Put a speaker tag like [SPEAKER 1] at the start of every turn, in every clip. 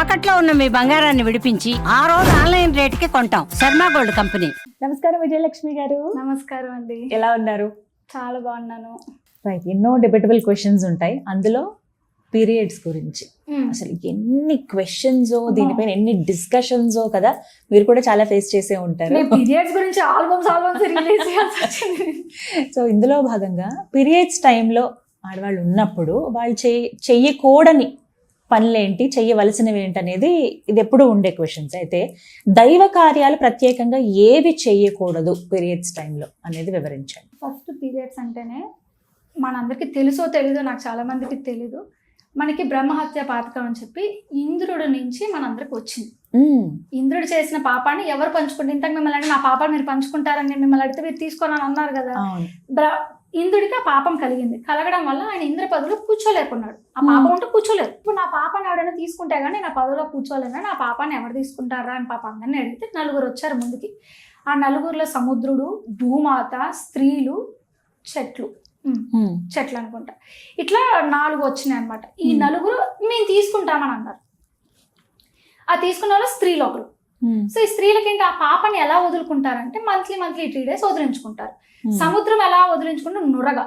[SPEAKER 1] తాకట్లో ఉన్న మీ బంగారాన్ని విడిపించి ఆ రోజు ఆన్లైన్ రేటుకి కొంటాం. Sharma gold company.
[SPEAKER 2] నమస్కారం విజయలక్ష్మి గారు.
[SPEAKER 3] నమస్కారం అండి.
[SPEAKER 2] ఎలా ఉన్నారు?
[SPEAKER 3] చాలా బాగున్నాను.
[SPEAKER 2] రైట్, ఎన్నో డిబేటబుల్ క్వశ్చన్స్ ఉంటాయి, అందులో పీరియడ్స్ గురించి అసలు ఎన్ని క్వశ్చన్స్, దీనిపైన ఎన్ని డిస్కషన్స్ కదా. మీరు కూడా చాలా ఫేస్ చేసే ఉంటారు.
[SPEAKER 3] పీరియడ్స్ గురించి ఆల్బమ్స్ రిలీజ్ చేయాల్సి.
[SPEAKER 2] సో ఇందులో భాగంగా పీరియడ్స్ టైంలో ఆడవాళ్ళు ఉన్నప్పుడు వాళ్ళు చెయ్యకూడని పనులేంటి, చెయ్యవలసినవి ఏంటి అనేది ఇది ఎప్పుడూ ఉండే క్వశ్చన్స్. అయితే దైవ కార్యాలు ప్రత్యేకంగా ఏవి చెయ్యకూడదు పీరియడ్స్ టైంలో అనేది వివరించండి.
[SPEAKER 3] ఫస్ట్ పీరియడ్స్ అంటేనే మనందరికీ తెలుసో తెలీదో, నాకు చాలా మందికి తెలీదు, మనకి బ్రహ్మహత్య పాతకం అని చెప్పి ఇంద్రుడి నుంచి మనందరికి వచ్చింది. ఇంద్రుడు చేసిన పాపాన్ని ఎవరు పంచుకుంటారు? ఇంతకు మిమ్మల్ని అంటే నా పాపాన్ని మీరు పంచుకుంటారని మిమ్మల్ని అడిగితే మీరు తీసుకోనని అన్నారు కదా. ఇంద్రుడికి ఆ పాపం కలిగింది. కలగడం వల్ల ఆయన ఇంద్ర పదవిలో కూర్చోలేకున్నాడు. ఆ పాపం ఉంటే కూర్చోలేదు. ఇప్పుడు నా పాపాన్ని ఎవరైనా తీసుకుంటే కానీ నా పదవిలో కూర్చోలేదని నా పాపాన్ని ఎవరు తీసుకుంటారా అని పాప అందరినీ అడిగితే నలుగురు వచ్చారు ముందుకి. ఆ నలుగురిలో సముద్రుడు, భూమాత, స్త్రీలు, చెట్లు అనుకుంటా, ఇట్లా 4 వచ్చినాయి అనమాట. ఈ నలుగురు మేము తీసుకుంటామని అన్నారు. ఆ తీసుకున్న వాళ్ళు స్త్రీలు ఒకరు. సో ఈ స్త్రీలకి ఏంటి, ఆ పాపని ఎలా వదులుకుంటారంటే మంత్లీ 3 days వదిలించుకుంటారు. సముద్రం ఎలా వదిలించుకుంటే నురగా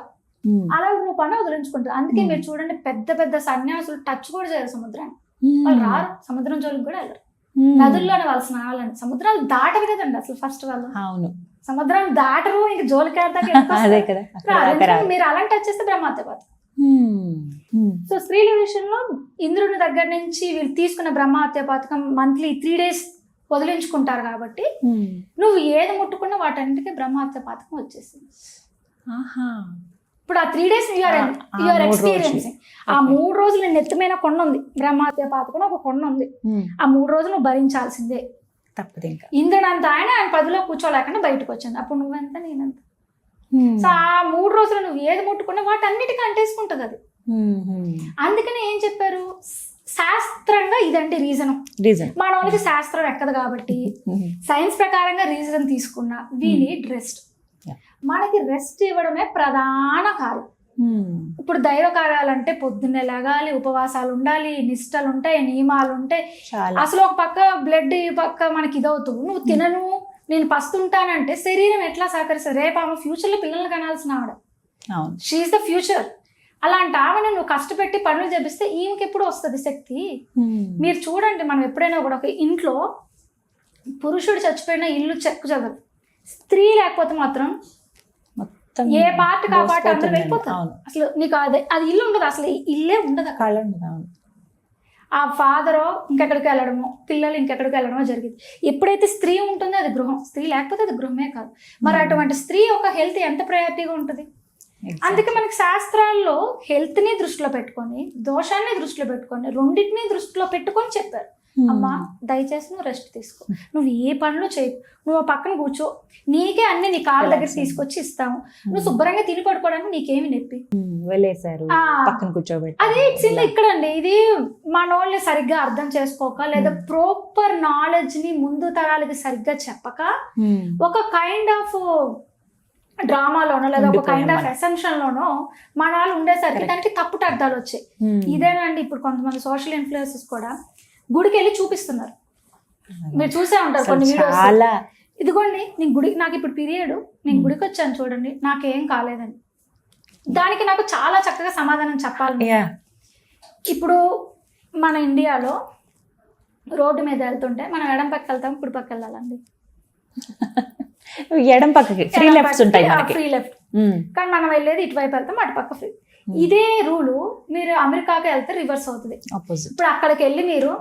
[SPEAKER 3] అలా రూపాన్ని వదిలించుకుంటారు. అందుకే మీరు చూడండి, పెద్ద పెద్ద సన్యాసులు టచ్ కూడా చేయరు సముద్రాన్ని. వాళ్ళు రారు, సముద్రం జోలికి కూడా వెళ్ళరు. నదుల్లోనే వాళ్ళు స్నానాలని, సముద్రాలు దాటరు కదండి అసలు. ఫస్ట్ వాళ్ళు
[SPEAKER 2] అవును
[SPEAKER 3] సముద్రం దాటరు, ఇంక జోలికి మీరు అలాంటి టచ్ చేస్తే బ్రహ్మహత్య పాతకం. సో స్త్రీల విషయంలో ఇంద్రుని దగ్గర నుంచి వీళ్ళు తీసుకున్న బ్రహ్మహత్య పాతకం మంత్లీ 3 days వదిలించుకుంటారు కాబట్టి నువ్వు ఏది ముట్టుకున్నా వాటన్నిటికీ బ్రహ్మహత్య పాతకం వచ్చేసింది. ఇప్పుడు ఆ 3 days యూఆర్ ఎక్స్పీరియన్సింగ్. ఆ 3 రోజులు నేను ఎత్తుమైన కొండ ఉంది, బ్రహ్మహత్య పాతకం ఒక కొండ ఉంది. ఆ 3 రోజులు నువ్వు భరించాల్సిందే,
[SPEAKER 2] తప్పదు. ఇంకా
[SPEAKER 3] ఇంద్రుడు అంత ఆయన పదిలో కూర్చోలేకుండా బయటకు వచ్చింది. అప్పుడు నువ్వెంత నేనంత. సో ఆ 3 రోజులు నువ్వు ఏది ముట్టుకున్నా వాటన్నిటికీ అంటేసుకుంటుంది అది. అందుకని ఏం చెప్పారు, శాస్త్రంగా ఇదండి రీజన్. మన వాళ్ళకి శాస్త్రం ఎక్కదు కాబట్టి సైన్స్ ప్రకారంగా రీజన్ తీసుకున్నా వీ నీడ్ రెస్ట్. మనకి రెస్ట్ ఇవ్వడమే ప్రధాన కార్యం. ఇప్పుడు దైవ కార్యాలంటే పొద్దున్నే లేగాలి, ఉపవాసాలు ఉండాలి, నిష్టలు ఉంటాయి, నియమాలు ఉంటాయి. అసలు ఒక పక్క బ్లడ్, ఈ పక్క మనకి ఇదవుతూ నువ్వు తినను నేను పస్తుంటానంటే శరీరం ఎట్లా సహకరిస్తుంది? రేపు ఆమె ఫ్యూచర్లో పిల్లల్ని కనాల్సిన ఆవిడ, షీఈస్ ద ఫ్యూచర్. అలాంటి ఆమెను నువ్వు కష్టపెట్టి పనులు చేపిస్తే ఈమెకి ఎప్పుడు వస్తుంది శక్తి? మీరు చూడండి, మనం ఎప్పుడైనా కూడా ఒక ఇంట్లో పురుషుడు చచ్చిపోయినా ఇల్లు చెక్కు చదవదు, స్త్రీ లేకపోతే మాత్రం ఏ పార్ట్ కా పార్ట్ అందరూ వెళ్ళిపోతారు. అసలు నీకు అది ఇల్లు ఉండదు, అసలు ఇల్లే ఉండదు. ఆ ఫాదరో ఇంకెక్కడికి వెళ్ళడమో, పిల్లలు ఇంకెక్కడికి వెళ్ళడమో జరిగింది. ఎప్పుడైతే స్త్రీ ఉంటుందో అది గృహం, స్త్రీ లేకపోతే అది గృహమే కాదు. మరి అటువంటి స్త్రీ యొక్క హెల్త్ ఎంత ప్రయారిటీగా ఉంటుంది? అందుకే మనకి శాస్త్రాల్లో హెల్త్ ని దృష్టిలో పెట్టుకొని, దోషాన్ని దృష్టిలో పెట్టుకొని, రెండింటిని దృష్టిలో పెట్టుకొని చెప్పారు, అమ్మా దయచేసి నువ్వు రెస్ట్ తీసుకో, నువ్వు ఏ పనులు చేయకు, నువ్వు పక్కన కూర్చో, నీకే అన్ని నీ కాళ్ళ దగ్గర తీసుకొచ్చి ఇస్తాము, నువ్వు శుభ్రంగా తిని పడుకోవడానికి నీకేమి నొప్పి పక్కన కూర్చోబెట్టి. అదే ఇట్స్ ఇక్కడ అండి. ఇది మనోళ్ళని సరిగ్గా అర్థం చేసుకోక, లేదా ప్రాపర్ నాలెడ్జ్ ని ముందు తరాలకి సరిగ్గా చెప్పక, ఒక కైండ్ ఆఫ్ డ్రామాలోనో లేదా ఒక కైండ్ ఆఫ్ ఎసెన్షన్ లోనో మన వాళ్ళు ఉండేసరికి దానికి తప్పుడు అర్థాలు వచ్చాయి. ఇదేనండి ఇప్పుడు కొంతమంది సోషల్ ఇన్ఫ్లుయెన్సర్స్ కూడా గుడికి వెళ్ళి చూపిస్తున్నారు. మీరు చూసే ఉంటారు కొన్ని వీడియోస్, ఇదిగోండి నేను గుడికి, నాకు ఇప్పుడు పీరియడ్, నేను గుడికి వచ్చాను చూడండి, నాకేం కాలేదని. దానికి నాకు చాలా చక్కగా సమాధానం చెప్పాలి. ఇప్పుడు మన ఇండియాలో రోడ్డు మీద వెళ్తుంటే మనం ఎడం పక్క వెళ్తాం, కుడి పక్క వెళ్ళాలండి.
[SPEAKER 2] ఎడం పక్కకి ఫ్రీ లెఫ్ట్స్ ఉంటాయి,
[SPEAKER 3] ఫ్రీ లెఫ్ట్. కానీ మనం వెళ్ళేది ఇటువైపు వెళ్తాం, అటు పక్క ఫ్రీ. ఇదే రూలు మీరు అమెరికాకి వెళ్తే రివర్స్ అవుతుంది. ఇప్పుడు అక్కడికి వెళ్ళి మీరు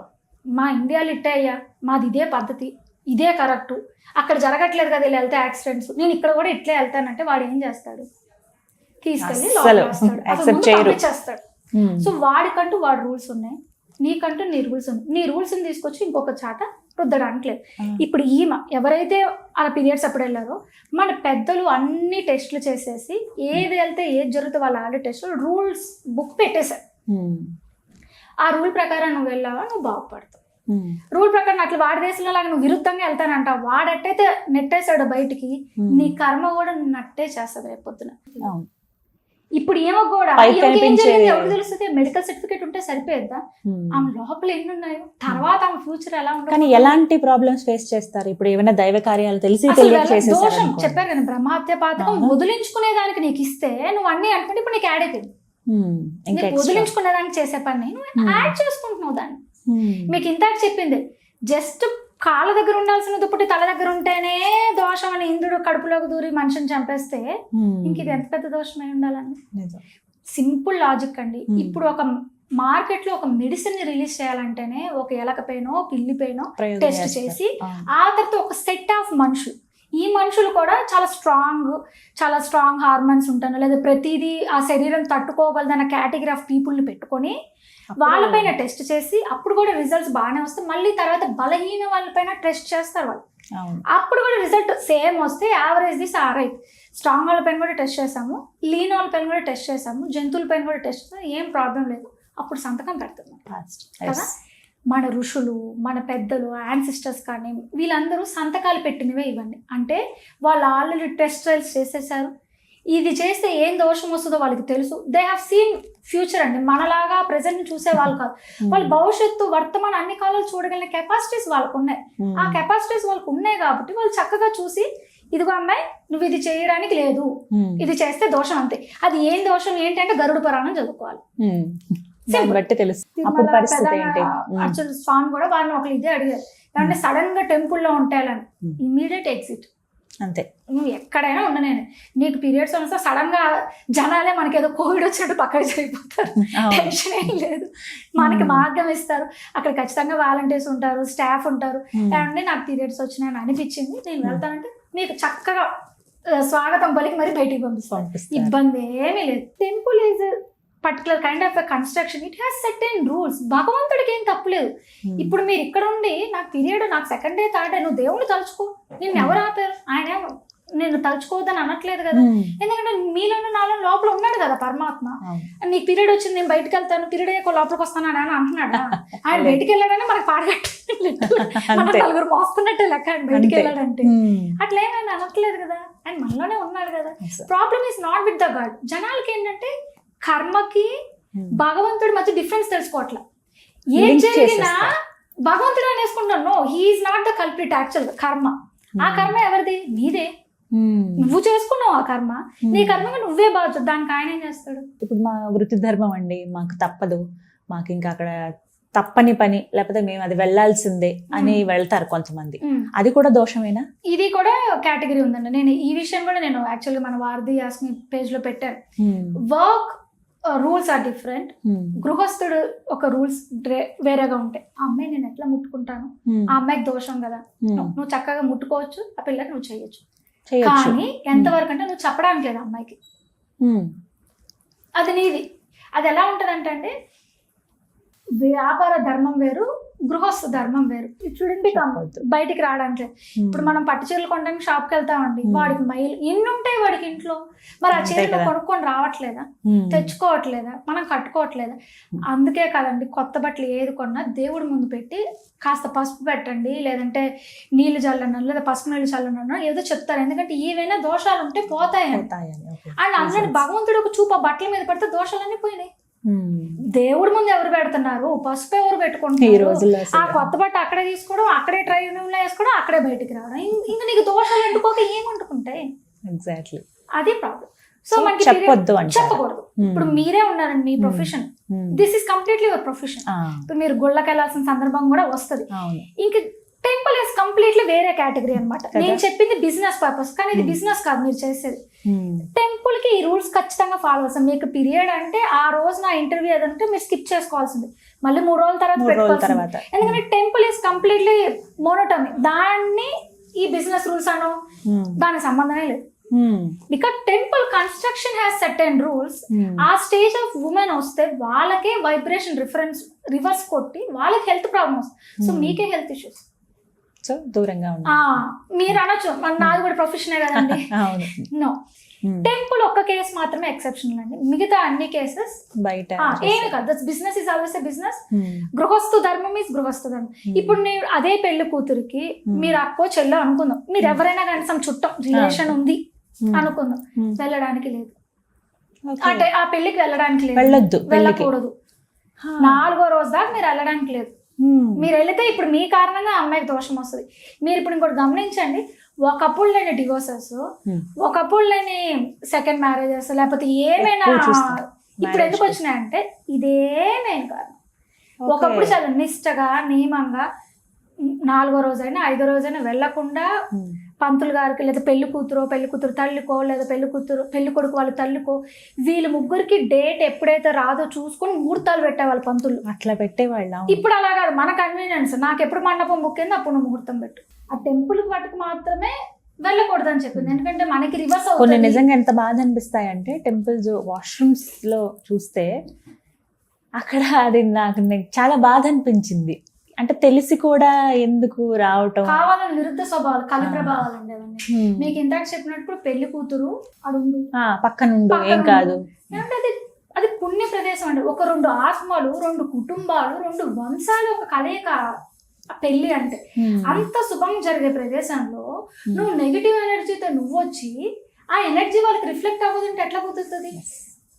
[SPEAKER 3] మా ఇండియాలో ఇట్టే అయ్యా, మాది ఇదే పద్ధతి, ఇదే కరెక్ట్, అక్కడ జరగట్లేదు కదా ఇలా వెళ్తే యాక్సిడెంట్స్, నేను ఇక్కడ కూడా ఇట్లే వెళ్తానంటే వాడు ఏం చేస్తాడు, తీసుకెళ్ళి పంపించేస్తాడు. సో వాడికంటూ వాడు రూల్స్ ఉన్నాయి, నీకంటూ నీ రూల్స్ ఉన్నాయి. నీ రూల్స్ని తీసుకొచ్చి ఇంకొక చాట రుద్దడానికి లేదు. ఇప్పుడు ఈమె ఎవరైతే ఆ పీరియడ్స్ అప్పుడు వెళ్ళారో, మన పెద్దలు అన్ని టెస్టులు చేసేసి ఏది వెళ్తే ఏది జరుగుతుంది వాళ్ళ ఆల్రెడీ టెస్టులు రూల్స్ బుక్ పెట్టేశారు. ఆ రూల్ ప్రకారం నువ్వు వెళ్ళావా నువ్వు బాగుపడతావు. రూల్ ప్రకారం అట్లా వాడి దేశంలో లాగా నువ్వు విరుద్ధంగా వెళ్తానంట, వాడట్టయితే నెట్టేశాడు బయటికి, నీ కర్మ కూడా నట్టే చేస్తుంది రేపు పొద్దున. ఇప్పుడు ఏమో కూడా
[SPEAKER 2] పైకి
[SPEAKER 3] ఏం
[SPEAKER 2] కనిపించే-
[SPEAKER 3] జరిగింది ఎవరు తెలుస్తుంది? మెడికల్ సర్టిఫికేట్ ఉంటే సరిపోయేద్దా? ఆమె లోపల ఎన్ని ఉన్నాయో, తర్వాత ఆమె ఫ్యూచర్ ఎలా
[SPEAKER 2] కానీ
[SPEAKER 3] ఉంటుంది?
[SPEAKER 2] ఎలాంటి ప్రాబ్లమ్స్ ఫేస్ చేస్తారు ఇప్పుడు? ఏమైనా దైవ కార్యాలు తెలిసి
[SPEAKER 3] అసలు
[SPEAKER 2] తెలియక
[SPEAKER 3] దోషం
[SPEAKER 2] చేసేసారు
[SPEAKER 3] చెప్పాను కదా, బ్రహ్మహత్య పాతకం
[SPEAKER 2] అవును.
[SPEAKER 3] వదిలించుకునే దానికి నీకు ఇస్తే నువ్వు అన్ని అనుకుంటే ఇప్పుడు నీకు యాడ్ అయిపోయింది.
[SPEAKER 2] ఇంకా
[SPEAKER 3] నీకు వదిలించుకునే దానికి చేసే పని నువ్వు యాడ్ చేసుకుంటున్నావు దాన్ని. మీకు ఇందాక చెప్పింది జస్ట్ కాళ్ళ దగ్గర ఉండాల్సిన దుప్పటి తల దగ్గర ఉంటేనే దోషం అని ఇంద్రుడు కడుపులోకి దూరి మనిషిని చంపేస్తే ఇంక ఇది ఎంత పెద్ద దోషమై ఉండాలని? సింపుల్ లాజిక్ అండి. ఇప్పుడు ఒక మార్కెట్ లో ఒక మెడిసిన్ ని రిలీజ్ చేయాలంటేనే ఒక ఎలక పెయినో పిల్లి పెయినో టెస్ట్ చేసి ఆ తర్వాత ఒక సెట్ ఆఫ్ మనుషులు, ఈ మనుషులు కూడా చాలా స్ట్రాంగ్ హార్మోన్స్ ఉంటాను లేదా ప్రతిదీ ఆ శరీరం తట్టుకోగలదన్న కేటగిరీ ఆఫ్ పీపుల్ ని పెట్టుకొని వాళ్ళపైన టెస్ట్ చేసి అప్పుడు కూడా రిజల్ట్స్ బాగానే వస్తాయి. మళ్ళీ తర్వాత బలహీన వాళ్ళపైన టెస్ట్ చేస్తారు వాళ్ళు, అప్పుడు కూడా రిజల్ట్ సేమ్ వస్తే యావరేజ్ దిస్ ఆరైట్. స్ట్రాంగ్ వాళ్ళ పైన కూడా టెస్ట్ చేసాము, లీన్ వాళ్ళ పైన కూడా టెస్ట్ చేసాము, జంతువుల పైన కూడా టెస్ట్ చేసాము, ఏం ప్రాబ్లం లేదు. అప్పుడు సంతకం పెడుతున్నాం కదా. మన ఋషులు, మన పెద్దలు, యాన్సిస్టర్స్ కానీ వీళ్ళందరూ సంతకాలు పెట్టినవే ఇవన్నీ. అంటే వాళ్ళు ఆల్రెడీ టెస్ట్ ట్రయల్స్ చేసేసారు, ఇది చేస్తే ఏం దోషం వస్తుందో వాళ్ళకి తెలుసు. దే హ్యావ్ సీన్ ఫ్యూచర్ అండి. మనలాగా ప్రెజెంట్ చూసే వాళ్ళు కాదు, వాళ్ళు భవిష్యత్తు వర్తమాన అన్ని కాలాలు చూడగలిగిన కెపాసిటీస్ వాళ్ళకు ఉన్నాయి. ఆ కెపాసిటీస్ వాళ్ళకు ఉన్నాయి కాబట్టి వాళ్ళు చక్కగా చూసి ఇదిగో అమ్మాయి నువ్వు ఇది చేయడానికి లేదు, ఇది చేస్తే దోషం అంతే. అది ఏం దోషం ఏంటంటే గరుడ పురాణం చదువుకోవాలి.
[SPEAKER 2] బట్టి తెలుసు అప్పుడు పరిస్థితి ఏంటి.
[SPEAKER 3] అర్చున స్వామి కూడా వాళ్ళని ఒకళ్ళు ఇదే అడిగారు, అంటే సడన్ గా టెంపుల్లో ఉంటాయాలని ఇమ్మీడియట్ ఎగ్జిట్
[SPEAKER 2] అంతే.
[SPEAKER 3] నువ్వు ఎక్కడైనా ఉండనేను, నీకు పీరియడ్స్ వస్తే సడన్ గా జనాలే మనకి ఏదో కోవిడ్ వచ్చినట్టు పక్కన జరిగిపోతారు, టెన్షన్ ఏం లేదు. మనకి మార్గం ఇస్తారు, అక్కడ ఖచ్చితంగా వాలంటీర్స్ ఉంటారు, స్టాఫ్ ఉంటారు. అంటే నాకు పీరియడ్స్ వచ్చినాయని అనిపించింది, నేను వెళ్తానంటే నీకు చక్కగా స్వాగతం పలికి మరి బయటికి పంపిస్తాను, ఇబ్బంది ఏమీ లేదు. Temple is particular kind of construction, it has certain rules. భగవంతుడికి ఏం తప్పులేదు. ఇప్పుడు మీరు ఇక్కడ ఉండి నాకు పీరియడ్, నాకు సెకండ్ డే థర్డ్ డే, నువ్వు దేవుడిని తలుచుకో, నిన్ను ఎవరు ఆపారు? ఆయన నేను తలుచుకోవద్దని అనట్లేదు కదా, ఎందుకంటే మీలోనూ నాలో లోపల ఉన్నాడు కదా పరమాత్మ. నీకు పీరియడ్ వచ్చింది నేను బయటకు వెళ్తాను, పీరియడ్ అయ్యాక లోపలికి వస్తాను అని అంటున్నాడా? ఆయన బయటికి వెళ్ళాడని మనకు పాడగట్టు, మన నలుగురు మోస్తున్నట్టే లెక్క ఆయన బయటికి వెళ్ళాడంటే. అట్లా ఏమైనా అనట్లేదు కదా, ఆయన మనలోనే ఉన్నాడు కదా. Problem is not with the God. జనాలకి ఏంటంటే కర్మకి భగవంతుడి మధ్య డిఫరెన్స్ తెలుసుకోవట్లా. ఏం జరిగినా భగవంతుడు అనేసుకుంటాను. No, he is not the culprit. Actual కర్మ, ఆ కర్మ ఎవరిది? నీదే. నువ్వు చేసుకున్నావు ఆ కర్మ, నీ కర్మగా నువ్వే బాధ్యత, దానికి ఆయన ఏం చేస్తాడు?
[SPEAKER 2] ఇప్పుడు మా వృత్తి ధర్మం అండి, మాకు తప్పదు, మాకు ఇంకా అక్కడ తప్పని పని, లేకపోతే మేము అది వెళ్లాల్సిందే అని వెళ్తారు కొంతమంది, అది కూడా దోషమేనా?
[SPEAKER 3] ఇది కూడా కేటగిరీ ఉందండి. నేను ఈ విషయం కూడా నేను యాక్చువల్గా మన వారధి యాస్మి పేజ్ లో పెట్టాను. Work rules are different. గృహస్థుడు ఒక రూల్స్ వేరేగా ఉంటాయి. ఆ అమ్మాయి నేను ఎట్లా ముట్టుకుంటాను, ఆ అమ్మాయికి దోషం కదా, నువ్వు చక్కగా ముట్టుకోవచ్చు, ఆ పిల్లకి నువ్వు చేయొచ్చు. కానీ ఎంతవరకు అంటే నువ్వు చెప్పడానికి లేదు అమ్మాయికి, అది నీది. అది ఎలా ఉంటదంటే అండి, వ్యాపార ధర్మం వేరు, గృహస్థ ధర్మం వేరు. చూడండి బయటికి రావడానికి ఇప్పుడు మనం పట్టు చీరలు కొనడానికి షాప్కి వెళ్తామండి, వాడికి మైలు ఎన్ని ఉంటాయి వాడికి ఇంట్లో, మరి ఆ చీరలు కొనుక్కొని రావట్లేదా, తెచ్చుకోవట్లేదా, మనం కట్టుకోవట్లేదా? అందుకే కదండి కొత్త బట్టలు ఏది కొన్నా దేవుడి ముందు పెట్టి కాస్త పసుపు పెట్టండి, లేదంటే నీళ్లు చల్లన్నా లేదా పసుపు నీళ్ళు చల్లన్నా ఏదో చెప్తారు. ఎందుకంటే ఏవైనా దోషాలు ఉంటే పోతాయని. అండ్ అందులో భగవంతుడు ఒక చూపు ఆ బట్టల మీద పెడితే దోషాలన్నీ పోయినాయి. దేవుడి ముందు ఎవరు పెడుతున్నారు, పసుపు ఎవరు పెట్టుకుంటున్నారు, ఆ కొత్త బట్ట అక్కడే తీసుకోవడం, అక్కడే ట్రైన్లో వేసుకోవడం, అక్కడే బయటికి రావడం, ఇంకా నీకు దోషాలు అంటుకోక ఏమంటుకుంటాయి?
[SPEAKER 2] ఎగ్జాక్ట్లీ
[SPEAKER 3] అది ప్రాబ్లం. సో మనకి చెప్పకూడదు. ఇప్పుడు మీరే ఉన్నారండి, మీ profession, this is completely your profession. ఇప్పుడు మీరు గుళ్ళకి వెళ్ళాల్సిన సందర్భం కూడా వస్తుంది. ఇంక టెంపుల్ ఇస్ కంప్లీట్లీ వేరే కేటగిరీ అనమాట. నేను చెప్పింది బిజినెస్ పర్పస్, కానీ ఇది బిజినెస్ కాదు మీరు చేసేది. టెంపుల్ కి ఈ రూల్స్ ఖచ్చితంగా ఫాలో అవుతాం. మీకు పీరియడ్ అంటే ఆ రోజు నా ఇంటర్వ్యూ ఏదంటే మీరు స్కిప్ చేసుకోవాల్సింది, మళ్ళీ 3 రోజుల తర్వాత పెట్టుకోవాల్సింది. ఎందుకంటే టెంపుల్ ఇస్ కంప్లీట్లీ మోనోటోమీ. దాన్ని ఈ బిజినెస్ రూల్స్ అను దానికి సంబంధమే లేదు. Because temple construction has certain rules. ఆ స్టేజ్ ఆఫ్ ఉమెన్ వస్తే వాళ్ళకే వైబ్రేషన్ రివర్స్ కొట్టి వాళ్ళకి హెల్త్ ప్రాబ్లమ్ వస్తుంది. సో మీకే హెల్త్ ఇష్యూస్.
[SPEAKER 2] సో దూరంగా
[SPEAKER 3] మీరు అనొచ్చు నాది కూడా ప్రొఫెషనే కదండి. నో, టెంపుల్ ఒక్క కేసు మాత్రమే ఎక్సెప్షనల్ అండి, మిగతా అన్ని కేసెస్
[SPEAKER 2] బయట
[SPEAKER 3] ఏమి కాదు. Business is always a business. గృహస్థు ధర్మం ఇస్ గృహస్థు ధర్మం. ఇప్పుడు నేను అదే పెళ్లి కూతురికి మీరు అక్కో చెల్లో అనుకుందాం, మీరు ఎవరైనా కానీ సమ్ చుట్టం రిలేషన్ ఉంది అనుకుందాం, వెళ్ళడానికి లేదు. అంటే ఆ పెళ్లికి వెళ్ళడానికి లేదు,
[SPEAKER 2] వెళ్ళొద్దు పెళ్ళికి.
[SPEAKER 3] వెళ్ళకూడదు. 4వ రోజు దాకా మీరు వెళ్ళడానికి లేదు. మీరు వెళితే ఇప్పుడు మీ కారణంగా ఆ అమ్మాయికి దోషం వస్తుంది. మీరు ఇప్పుడు ఇంకోటి గమనించండి, ఒకప్పుడు లేని డివోర్సెస్, ఒకప్పుడు లేని సెకండ్ మ్యారేజెస్, లేకపోతే ఏమైనా ఇప్పుడు ఎందుకు వచ్చినాయంటే ఇదే మెయిన్ కారణం. ఒకప్పుడు చాలా నిష్టగా నియమంగా 4వ రోజైనా 5వ రోజైనా వెళ్లకుండా పంతులు గారికి లేదా పెళ్లి కూతురు తల్లికో లేదా పెళ్లి కొడుకు వాళ్ళ తల్లికో వీళ్ళ ముగ్గురికి డేట్ ఎప్పుడైతే రాదో చూసుకొని ముహూర్తాలు పెట్టేవాళ్ళు పంతులు.
[SPEAKER 2] అట్లా పెట్టేవాళ్ళ.
[SPEAKER 3] ఇప్పుడు అలా కాదు, మన కన్వీనియన్స్. నాకు ఎప్పుడు మండపం ముఖ్యంది అప్పుడు నువ్వు ముహూర్తం పెట్టు. ఆ టెంపుల్ వాటికి మాత్రమే వెళ్ళకూడదని చెప్పింది, ఎందుకంటే మనకి రివర్స్
[SPEAKER 2] కొన్ని
[SPEAKER 3] అవుతుంది.
[SPEAKER 2] నిజంగా ఎంత బాధ అనిపిస్తాయంటే టెంపుల్స్ వాష్రూమ్స్ లో చూస్తే అక్కడ అది నాకు చాలా బాధ అనిపించింది. అంటే తెలిసి కూడా ఎందుకు రావటం,
[SPEAKER 3] కావాలని విరుద్ధ స్వభావాలు, కలి ప్రభావాలు ఉండేవన్నీ. మీకు ఇందాక చెప్పినప్పుడు పెళ్లి కూతురు అడుండు
[SPEAKER 2] పక్కనుండు ఏం కాదు
[SPEAKER 3] అంటే అది పుణ్య ప్రదేశం అండి. ఒక 2 ఆత్మలు, 2 కుటుంబాలు, 2 వంశాలు ఒక కలయిక పెళ్లి అంటే. అంత శుభం జరిగే ప్రదేశంలో నువ్వు నెగిటివ్ ఎనర్జీతో నువ్వు వచ్చి ఆ ఎనర్జీ వాళ్ళకి రిఫ్లెక్ట్ అవ్వదంటే ఎట్లా కుదురుతుంది?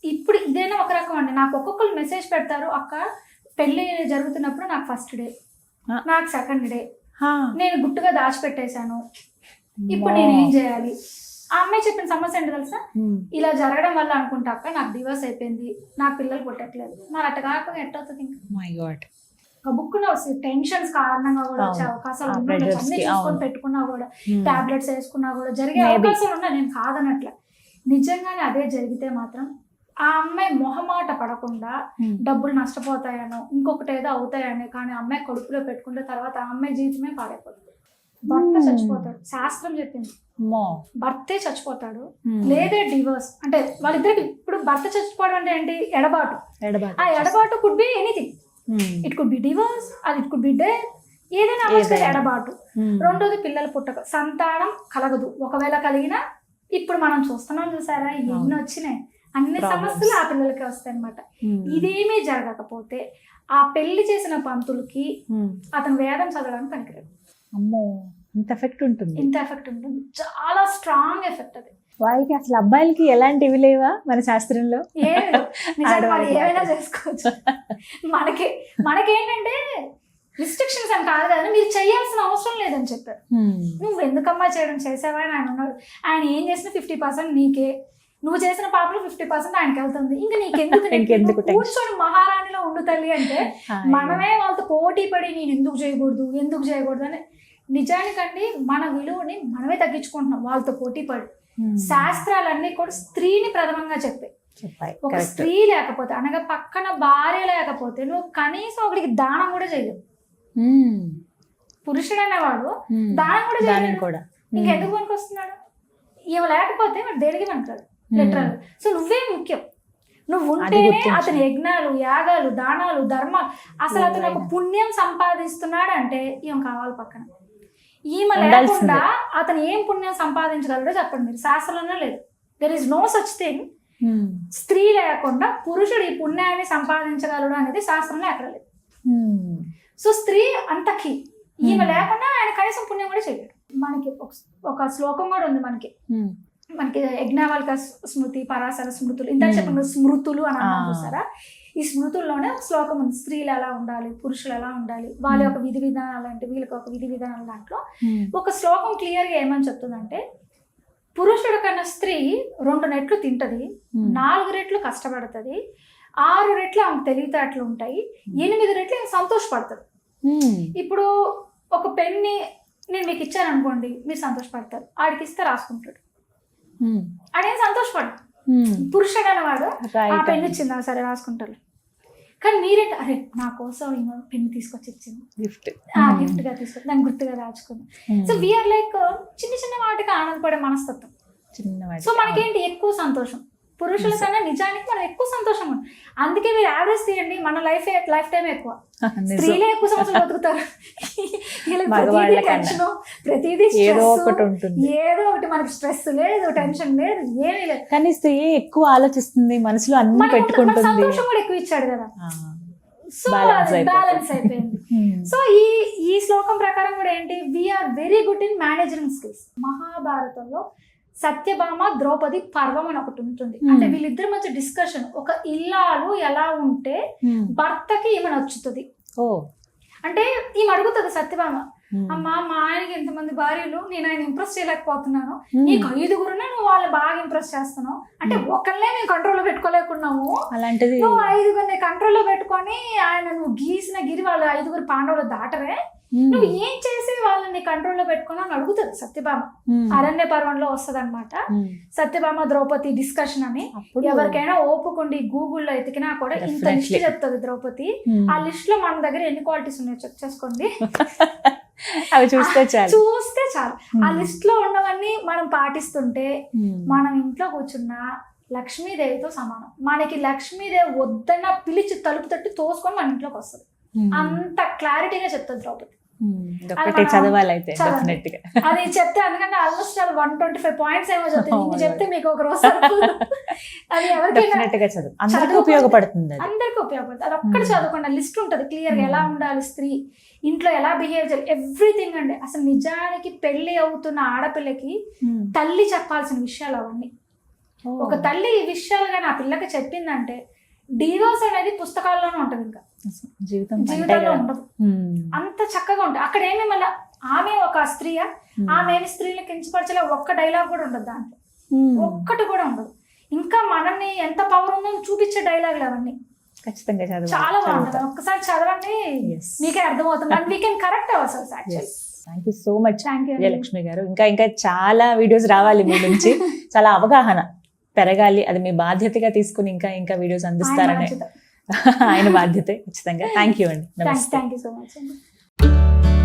[SPEAKER 3] ఇప్పుడు ఇదైనా ఒక రకం అండి. నాకు ఒక్కొక్కరు మెసేజ్ పెడతారు, అక్క పెళ్లి జరుగుతున్నప్పుడు నాకు ఫస్ట్ డే, నాకు సెకండ్ డే, నేను గుట్టుగా దాచిపెట్టేశాను, ఇప్పుడు నేనేం చేయాలి? ఆ అమ్మాయి చెప్పిన సమస్య ఏంటి తెలుసా? ఇలా జరగడం వల్ల అనుకుంటా అక్క నాకు డివోర్స్ అయిపోయింది, నాకు పిల్లలు పుట్టట్లేదు. మరి అట్ట కాకపోతే ఎట్టవుతుంది? ఇంకా బుక్కున టెన్షన్స్ కారణంగా కూడా వచ్చే అవకాశాలు ఉన్నాయి. అన్ని చూసుకొని పెట్టుకున్నా కూడా, టాబ్లెట్స్ వేసుకున్నా కూడా జరిగే అవకాశాలు ఉన్నాయి. నేను కాదనట్లే. నిజంగానే అదే జరిగితే మాత్రం ఆ అమ్మాయి మొహమాట పడకుండా డబ్బులు నష్టపోతాయనో ఇంకొకటి ఏదో అవుతాయని, కానీ అమ్మాయి కడుపులో పెట్టుకుంటే తర్వాత ఆ అమ్మాయి జీవితమే పాడైపోతుంది. భర్త చచ్చిపోతాడు, శాస్త్రం చెప్పింది భర్తే చచ్చిపోతాడు, లేదే డివోర్స్. అంటే వాళ్ళిద్దరికి ఇప్పుడు భర్త చచ్చిపోవడం అంటే ఏంటి? ఎడబాటు. ఆ ఎడబాటు could be anything, it could be divorce, అది ఇట్ కుడ్ బి డెత్, ఏదైనా అవ్వచ్చు. ఎడబాటు. రెండోది పిల్లలు పుట్టక, సంతానం కలగదు. ఒకవేళ కలిగినా ఇప్పుడు మనం చూస్తున్నాం చూసారా, ఎన్ని వచ్చినాయి, అన్ని సమస్యలు ఆ పిల్లలకి వస్తాయి అనమాట. ఇదేమీ జరగకపోతే ఆ పెళ్లి చేసిన పంతులకి అతను వేదం చదవడానికి పనికిరాడు.
[SPEAKER 2] అమ్మో, ఇంత ఎఫెక్ట్ ఉంటుంది.
[SPEAKER 3] ఇంత ఎఫెక్ట్ ఉంటుంది, చాలా స్ట్రాంగ్ ఎఫెక్ట్ అది.
[SPEAKER 2] వాళ్ళకి అసలు అబ్బాయిలకి ఎలాంటివి లేవా మన శాస్త్రంలో?
[SPEAKER 3] ఏమైనా చేసుకోవచ్చు. మనకేంటంటే రిస్ట్రిక్షన్స్ అని కాదు కదా, మీరు చేయాల్సిన అవసరం లేదని చెప్పారు. నువ్వు ఎందుకమ్మా చేయడం, చేసావా అని ఆయన ఉన్నాడు. ఆయన ఏం చేసినా 50% నీకే, నువ్వు చేసిన పాపలు 50% ఆయనకి వెళ్తుంది. ఇంకా నీకెందుకు? కూర్చొని మహారాణిలో ఉండు తల్లి అంటే మనమే వాళ్ళతో పోటీ పడి నేను ఎందుకు చేయకూడదు అని. నిజానికండి మన విలువని మనమే తగ్గించుకుంటున్నాం వాళ్ళతో పోటీ పడి. శాస్త్రాలన్నీ కూడా స్త్రీని ప్రథమంగా చెప్పాయి. ఒక స్త్రీ లేకపోతే, అనగా పక్కన భార్య లేకపోతే నువ్వు కనీసం ఒకరికి దానం కూడా చేయలేవు. పురుషుడు అనేవాడు దానం కూడా చేయలేడు. ఇంకెందుకు పనికి వస్తున్నాడు? ఇవి లేకపోతే మరి దేనికి పనికాడు లిటరల్. సో నువ్వే ముఖ్యం. నువ్వు ఉంటేనే అతని యజ్ఞాలు, యాగాలు, దానాలు, ధర్మాలు, అసలు అతను ఒక పుణ్యం సంపాదిస్తున్నాడు అంటే ఈమె కావాలి పక్కన. ఈమె లేకుండా అతను ఏం పుణ్యం సంపాదించగలడో చెప్పండి మీరు. శాస్త్రంలోనే లేదు. There is no such thing. స్త్రీ లేకుండా పురుషుడు ఈ పుణ్యాన్ని సంపాదించగలడు అనేది శాస్త్రంలో ఎక్కడ లేదు. సో స్త్రీ అంతకి ఈమె లేకుండా ఆయన కనీసం పుణ్యం కూడా చేయలేడు. మనకి ఒక శ్లోకం కూడా ఉంది మనకి యజ్ఞావల్క స్మృతి, పరాశర స్మృతులు, ఇంత చెప్పిన స్మృతులు అని అన్నాం చూసారా. ఈ స్మృతుల్లోనే ఒక శ్లోకం ఉంది, స్త్రీలు ఎలా ఉండాలి, పురుషులు ఎలా ఉండాలి, వాళ్ళ యొక్క విధి విధానాలు అంటే వీళ్ళకి ఒక విధి విధానాలు. దాంట్లో ఒక శ్లోకం క్లియర్గా ఏమని చెప్తుందంటే, పురుషుడు కన్నా స్త్రీ 2 రెట్లు తింటది, 4 రెట్లు కష్టపడుతుంది, 6 రెట్లు ఆమెకు తెలివితేటలు ఉంటాయి, 8 రెట్లు సంతోషపడుతుంది. ఇప్పుడు ఒక పెన్ని నేను మీకు ఇచ్చాను అనుకోండి, మీరు సంతోషపడతారు. ఆడికి ఇస్తే రాసుకుంటాడు, ఆడేం సంతోషపడు. పురుషుడు అనేవాడు ఆ పెన్ను ఇచ్చిందా సరే రాసుకుంటారు. కానీ మీరేంటి, అరే నా కోసం పెన్ను తీసుకొచ్చి ఇచ్చింది, గిఫ్ట్ గా తీసుకొచ్చి దాన్ని గుర్తుగా దాచుకుంది. సో వీఆర్ లైక్ చిన్న చిన్న వాటికి ఆనందపడే మనస్తత్వం. సో మనకేంటి ఎక్కువ సంతోషం. పురుషుల కన్నా నిజానికి మనం ఎక్కువ సంతోషం ఉంటుంది. అందుకే మీరు యావరేజ్ తీయండి, మన లైఫ్ టైం ఎక్కువ. స్త్రీలే ఎక్కువ సంవత్సరాలు బతుకుతారు. ప్రతిదీ ఏదో ఒకటి, మనకి స్ట్రెస్ లేదు, టెన్షన్ లేదు, ఏమీ లేదు.
[SPEAKER 2] కానీ స్త్రీ ఎక్కువ ఆలోచిస్తుంది, మనసులో అన్ని పెట్టుకుంటుంది.
[SPEAKER 3] సంతోషం కూడా ఎక్కువ ఇచ్చాడు కదా, సో బ్యాలెన్స్ అయిపోయింది. సో ఈ శ్లోకం ప్రకారం కూడా ఏంటి, we are very good in managing skills. మహాభారతంలో సత్యభామ ద్రౌపది పర్వం అని ఒకటి ఉంటుంది. అంటే వీళ్ళిద్దరి మధ్య డిస్కషన్, ఒక ఇల్లాలు ఎలా ఉంటే భర్తకి ఈమె నచ్చుతుంది. అంటే ఈమె అడుగుతుంది సత్యభామ, అమ్మా మా ఆయనకి ఎంతమంది భార్యలు, నేను ఆయన ఇంప్రెస్ చేయలేకపోతున్నాను, నీకు 5గురునే నువ్వు వాళ్ళని బాగా ఇంప్రెస్ చేస్తున్నావు, అంటే ఒకళ్ళనే మేము కంట్రోల్లో పెట్టుకోలేకున్నాము,
[SPEAKER 2] అలాంటిది
[SPEAKER 3] నువ్వు 5గురిని కంట్రోల్లో పెట్టుకొని ఆయన నువ్వు గీసిన గిరి వాళ్ళు 5గురు పాండవులు దాటరే, నువ్వు ఏం చేసి వాళ్ళని కంట్రోల్లో పెట్టుకున్నా అని అడుగుతుంది సత్యభామ. అరణ్య పర్వంలో వస్తుంది అనమాట సత్యభామ ద్రౌపది డిస్కషన్ అని. ఎవరికైనా ఓపుకుండి గూగుల్లో ఎతికినా కూడా ఇంత లిస్ట్ చెప్తుంది ద్రౌపది. ఆ లిస్ట్ లో మన దగ్గర ఎన్ని క్వాలిటీస్ ఉన్నాయో చెక్ చేసుకోండి,
[SPEAKER 2] అవి చూస్తే
[SPEAKER 3] చాలు. ఆ లిస్ట్ లో ఉన్నవన్నీ మనం పాటిస్తుంటే మనం ఇంట్లో కూర్చున్నా లక్ష్మీదేవితో సమానం. మనకి లక్ష్మీదేవి వద్దన్న పిలిచి తలుపు తట్టి తోసుకొని మన ఇంట్లోకి వస్తుంది. అంత క్లారిటీగా చెప్తుంది ద్రౌపది.
[SPEAKER 2] చదవాలి అయితే
[SPEAKER 3] అది చెప్తే, అందుకంటే ఆల్మోస్ట్ 125 పాయింట్స్ ఏమో చెప్తుంది. చెప్తే మీకు ఒక రోజు అది ఎవరికైనా
[SPEAKER 2] అందరికీ ఉపయోగపడుతుంది.
[SPEAKER 3] అది ఒక్కటి చదువుకోండి, లిస్ట్ ఉంటుంది క్లియర్ గా ఎలా ఉండాలి స్త్రీ, ఇంట్లో ఎలా బిహేవ్ చేయాలి, ఎవ్రీథింగ్ అండి. అసలు నిజానికి పెళ్లి అవుతున్న ఆడపిల్లకి తల్లి చెప్పాల్సిన విషయాలు అవన్నీ. ఒక తల్లి ఈ విషయాలు కానీ ఆ పిల్లకి చెప్పిందంటే డివోర్స్ అనేది పుస్తకాల్లోనే ఉంటది, ఇంకా జీవితంలో ఉండదు. అంత చక్కగా ఉంటుంది. అక్కడ ఏమి మళ్ళీ ఆమె ఒక స్త్రీయా, ఆమె ఏమి స్త్రీని కించపరచలే, ఒక్క డైలాగ్ కూడా ఉండదు దాంట్లో, ఒక్కటి కూడా ఉండదు. ఇంకా మనల్ని ఎంత పవర్ ఉందో చూపించే డైలాగులు అవన్నీ
[SPEAKER 2] ఖచ్చితంగా
[SPEAKER 3] చాలా బాగుంటుంది. ఒక్కసారి చదవండి, మీకే అర్థమవుతుంది. And we can correct our cells actually.
[SPEAKER 2] Thank you so much Vijayalakshmi garu. ఇంకా చాలా వీడియోస్ రావాలి మీ నుంచి, చాలా అవగాహన పెరగాలి, అది మీ బాధ్యతగా తీసుకుని ఇంకా వీడియోస్ అందిస్తారని ఆయన బాధ్యతే ఖచ్చితంగా. థ్యాంక్ యూ అండి.
[SPEAKER 3] థ్యాంక్ యూ సో మచ్ అండి.